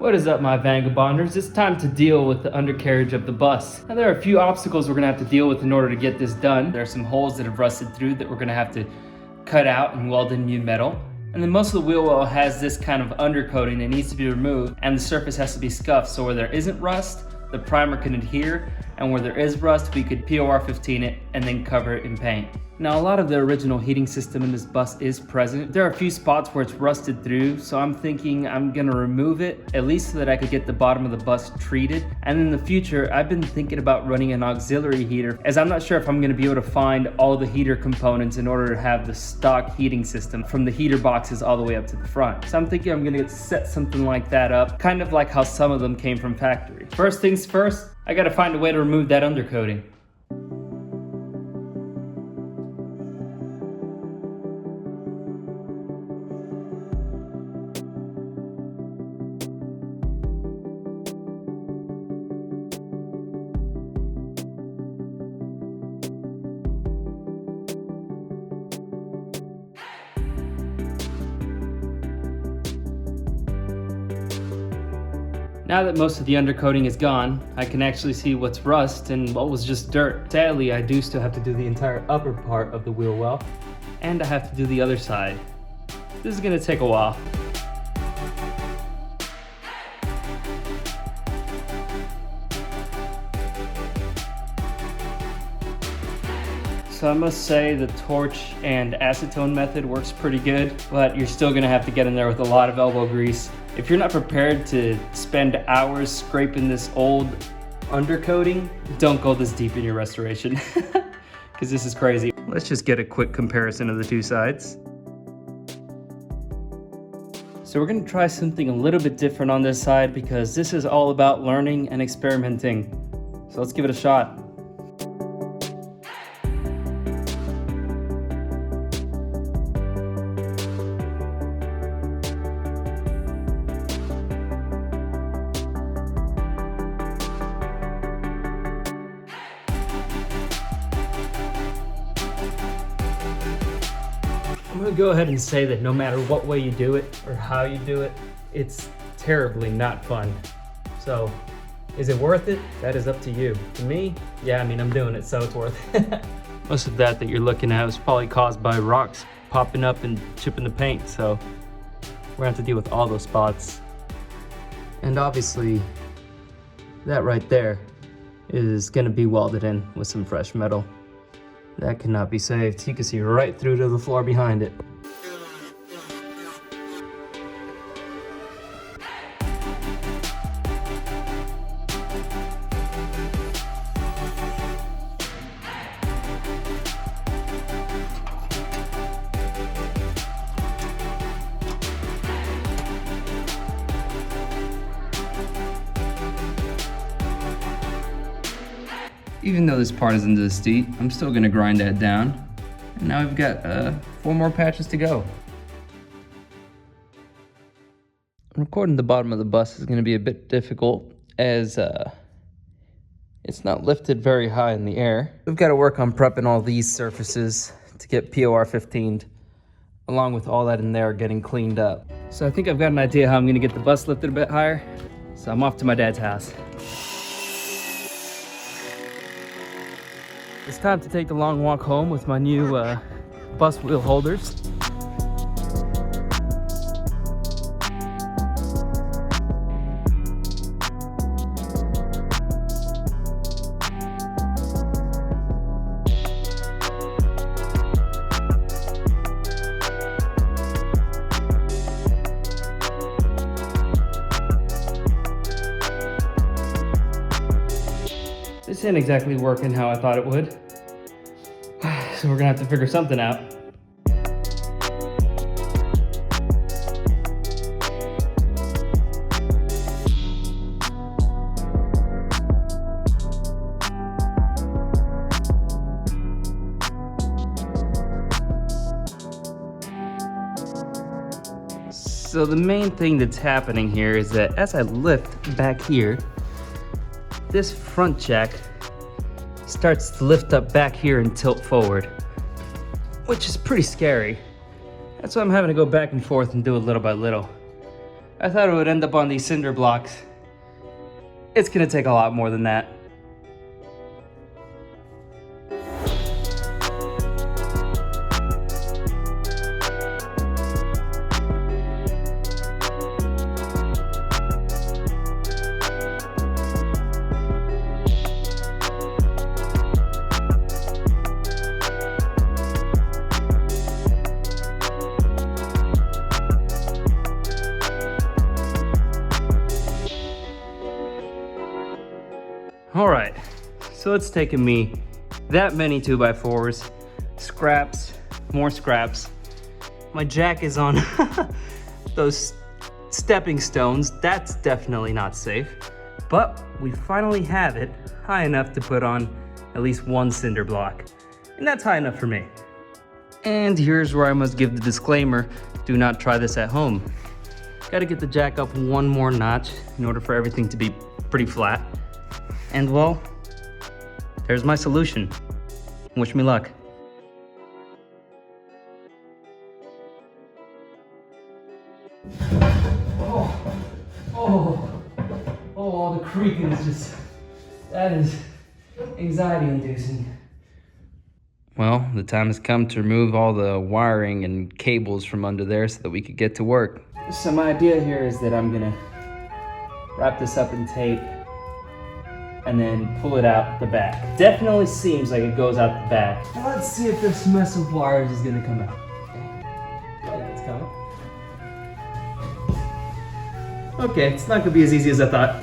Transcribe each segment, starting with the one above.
What is up, my Vangabonders? It's time to deal with the undercarriage of the bus. Now, there are a few obstacles we're gonna have to deal with in order to get this done. There are some holes that have rusted through that we're gonna have to cut out and weld in new metal. And then most of the wheel well has this kind of undercoating that needs to be removed, and the surface has to be scuffed, so where there isn't rust, the primer can adhere, and where there is rust, we could POR 15 it and then cover it in paint. Now, a lot of the original heating system in this bus is present. There are a few spots where it's rusted through, so I'm thinking I'm gonna remove it, at least so that I could get the bottom of the bus treated. And in the future, I've been thinking about running an auxiliary heater, as I'm not sure if I'm gonna be able to find all the heater components in order to have the stock heating system from the heater boxes all the way up to the front. So I'm thinking I'm gonna set something like that up, kind of like how some of them came from factory. First things first, I gotta find a way to remove that undercoating. Now that most of the undercoating is gone, I can actually see what's rust and what was just dirt. Sadly, I do still have to do the entire upper part of the wheel well, and I have to do the other side. This is gonna take a while. So I must say the torch and acetone method works pretty good, but you're still gonna have to get in there with a lot of elbow grease. If you're not prepared to spend hours scraping this old undercoating, don't go this deep in your restoration, because this is crazy. Let's just get a quick comparison of the two sides. So we're gonna try something a little bit different on this side, because this is all about learning and experimenting. So let's give it a shot. I'm gonna go ahead and say that no matter what way you do it or how you do it, it's terribly not fun. So, is it worth it? That is up to you. To me, yeah, I mean, I'm doing it, so it's worth it. Most of that you're looking at was probably caused by rocks popping up and chipping the paint, so we're gonna have to deal with all those spots. And obviously, that right there is gonna be welded in with some fresh metal. That cannot be saved. You can see right through to the floor behind it. Even though this part isn't this deep, I'm still gonna grind that down. And now we've got 4 more patches to go. Recording the bottom of the bus is gonna be a bit difficult, as it's not lifted very high in the air. We've gotta work on prepping all these surfaces to get POR 15'd, along with all that in there getting cleaned up. So I think I've got an idea how I'm gonna get the bus lifted a bit higher. So I'm off to my dad's house. It's time to take the long walk home with my new bus wheel holders. This ain't exactly working how I thought it would. So we're gonna have to figure something out. So the main thing that's happening here is that as I lift back here, this front jack starts to lift up back here and tilt forward, which is pretty scary. That's why I'm having to go back and forth and do it little by little. I thought it would end up on these cinder blocks. It's gonna take a lot more than that. All right, so it's taken me that many 2x4s, scraps, more scraps. My jack is on those stepping stones. That's definitely not safe, but we finally have it high enough to put on at least one cinder block, and that's high enough for me. And here's where I must give the disclaimer, do not try this at home. Gotta get the jack up one more notch in order for everything to be pretty flat. And well, there's my solution. Wish me luck. Oh, the creaking is just, that is anxiety inducing. Well, the time has come to remove all the wiring and cables from under there so that we could get to work. So my idea here is that I'm gonna wrap this up in tape and then pull it out the back. Definitely seems like it goes out the back. Let's see if this mess of wires is gonna come out. I think it's coming. Okay, it's not gonna be as easy as I thought.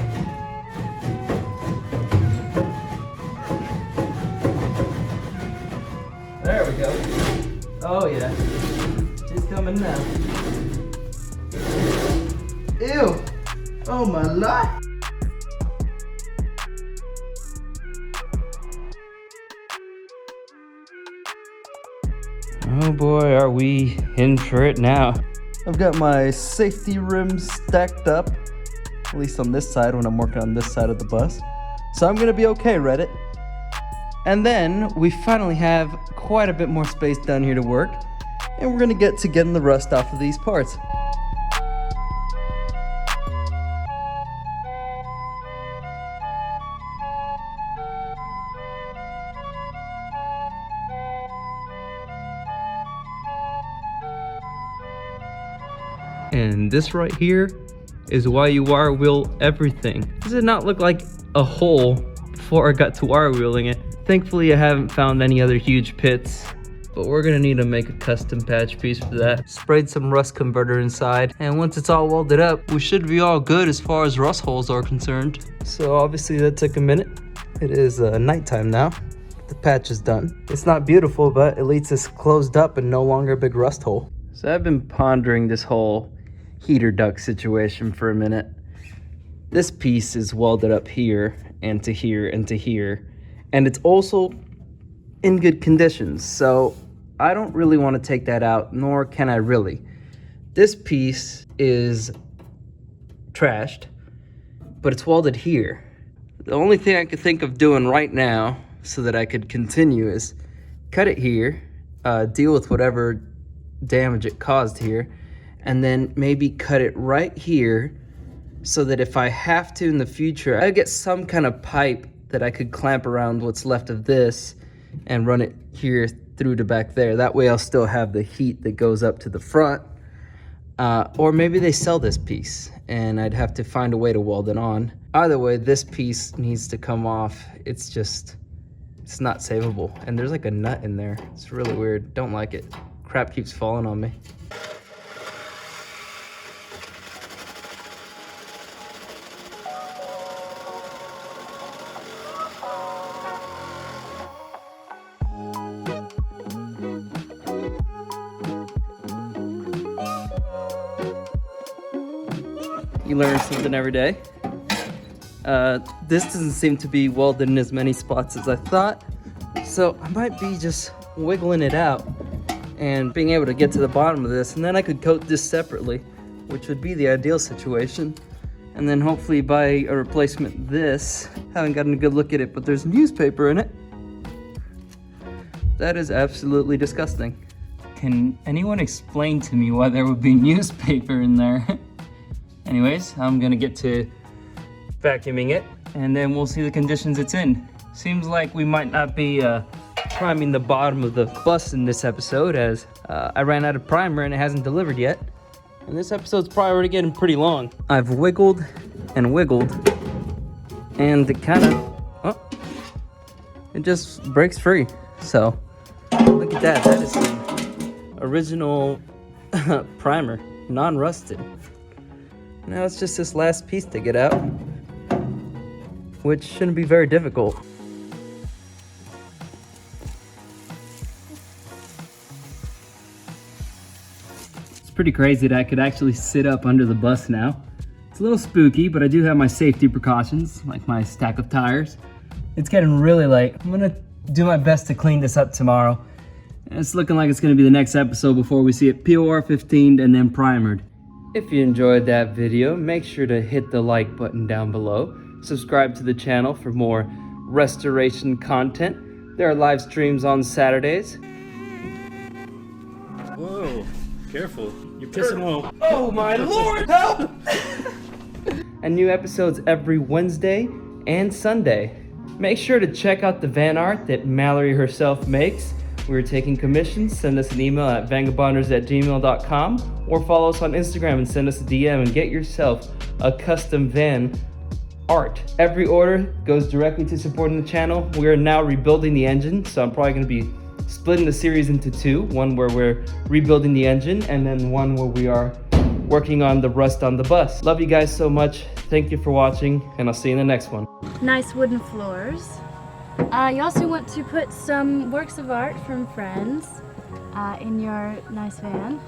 There we go. Oh yeah, it's coming now. Ew, oh my life. Oh boy, are we in for it now. I've got my safety rims stacked up, at least on this side when I'm working on this side of the bus. So I'm gonna be okay, Reddit. And then we finally have quite a bit more space down here to work, and we're gonna get to getting the rust off of these parts. And this right here is why you wire wheel everything. Does it not look like a hole before I got to wire wheeling it? Thankfully, I haven't found any other huge pits, but we're gonna need to make a custom patch piece for that. Sprayed some rust converter inside, and once it's all welded up, we should be all good as far as rust holes are concerned. So obviously that took a minute. It is nighttime now. The patch is done. It's not beautiful, but at least it's closed up and no longer a big rust hole. So I've been pondering this whole heater duct situation for a minute. This piece is welded up here and to here and to here, and it's also in good conditions, so I don't really want to take that out, nor can I really. This piece is trashed, but it's welded here. The only thing I could think of doing right now so that I could continue is cut it here, deal with whatever damage it caused here, and then maybe cut it right here so that if I have to in the future, I get some kind of pipe that I could clamp around what's left of this and run it here through to back there. That way I'll still have the heat that goes up to the front. Or maybe they sell this piece and I'd have to find a way to weld it on. Either way, this piece needs to come off. It's not savable. And there's like a nut in there. It's really weird. Don't like it. Crap keeps falling on me. You learn something every day. This doesn't seem to be welded in as many spots as I thought, so I might be just wiggling it out and being able to get to the bottom of this, and then I could coat this separately, which would be the ideal situation, and then hopefully buy a replacement this. Haven't gotten a good look at it, but there's newspaper in it. That is absolutely disgusting. Can anyone explain to me why there would be newspaper in there? Anyways, I'm gonna get to vacuuming it and then we'll see the conditions it's in. Seems like we might not be priming the bottom of the bus in this episode, as I ran out of primer and it hasn't delivered yet. And this episode's probably already getting pretty long. I've wiggled and wiggled and it kind of, it just breaks free. So look at that, that is some original primer, non-rusted. Now it's just this last piece to get out, which shouldn't be very difficult. It's pretty crazy that I could actually sit up under the bus now. It's a little spooky, but I do have my safety precautions, like my stack of tires. It's getting really late. I'm gonna do my best to clean this up tomorrow. And it's looking like it's gonna be the next episode before we see it POR 15'd and then primered. If you enjoyed that video, make sure to hit the like button down below. Subscribe to the channel for more restoration content. There are live streams on Saturdays. Whoa, careful. You're pissing well. Oh my lord, help! And new episodes every Wednesday and Sunday. Make sure to check out the van art that Mallory herself makes. We're taking commissions. Send us an email at vangabonders@gmail.com or follow us on Instagram and send us a DM and get yourself a custom van art. Every order goes directly to supporting the channel. We are now rebuilding the engine, so I'm probably going to be splitting the series into two. One where we're rebuilding the engine and then one where we are working on the rust on the bus. Love you guys so much. Thank you for watching, and I'll see you in the next one. Nice wooden floors. You also want to put some works of art from friends in your nice van.